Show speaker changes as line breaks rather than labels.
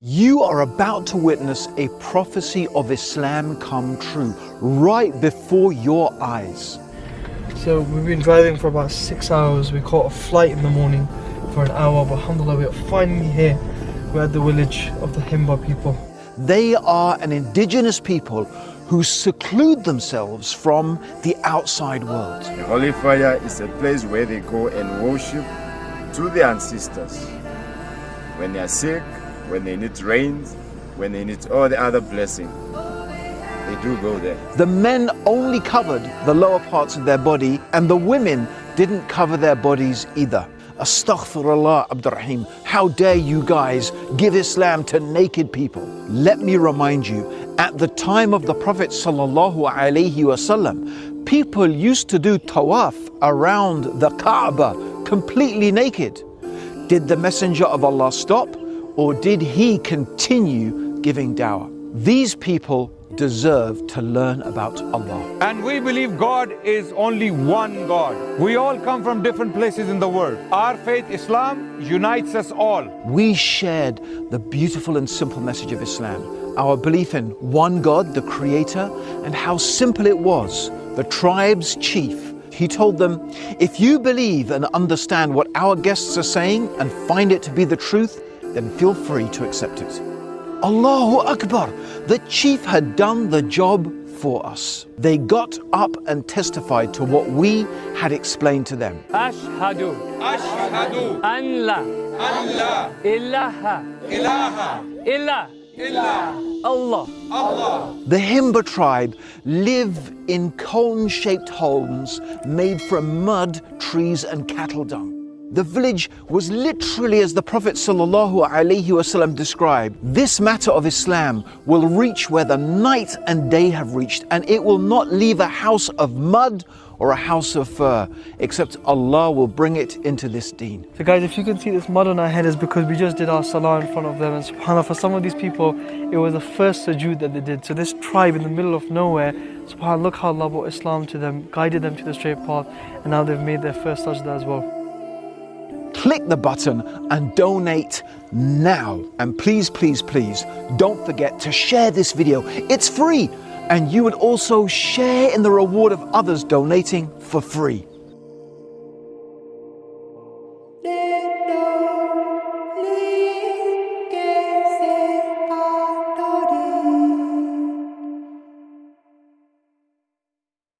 You are about to witness a prophecy of Islam come true right before your eyes.
So we've been driving for about 6 hours. We caught a flight in the morning for an hour, but alhamdulillah, we are finally here. We're at the village of the Himba people.
They are an indigenous people who seclude themselves from the outside world.
The Holy Fire is a place where they go and worship to their ancestors. When they are sick, when they need rains, when they need all the other blessings, they do go there.
The men only covered the lower parts of their body, and the women didn't cover their bodies either. Astaghfirullah, Abdurrahim. How dare you guys give Islam to naked people? Let me remind you, at the time of the Prophet sallallahu alaihi wasallam, people used to do tawaf around the Kaaba completely naked. Did the Messenger of Allah stop, or did he continue giving dawah? These people deserve to learn about Allah.
And we believe God is only one God. We all come from different places in the world. Our faith, Islam, unites us all.
We shared the beautiful and simple message of Islam, our belief in one God, the Creator, and how simple it was. The tribe's chief, he told them, if you believe and understand what our guests are saying and find it to be the truth, then feel free to accept it. Allahu Akbar! The chief had done the job for us. They got up and testified to what we had explained to them.
Ashhadu an la ilaha illa Allah.
The Himba tribe live in cone-shaped homes made from mud, trees and cattle dung. The village was literally as the Prophet ﷺ described. This matter of Islam will reach where the night and day have reached, and it will not leave a house of mud or a house of fur, except Allah will bring it into this deen.
So guys, if you can see this mud on our head, is because we just did our salah in front of them, and subhanAllah, for some of these people, it was the first sujood that they did. So this tribe in the middle of nowhere, subhanAllah, look how Allah brought Islam to them, guided them to the straight path, and now they've made their first sajda as well.
Click the button and donate now. And please, please, please don't forget to share this video. It's free. And you would also share in the reward of others donating for free.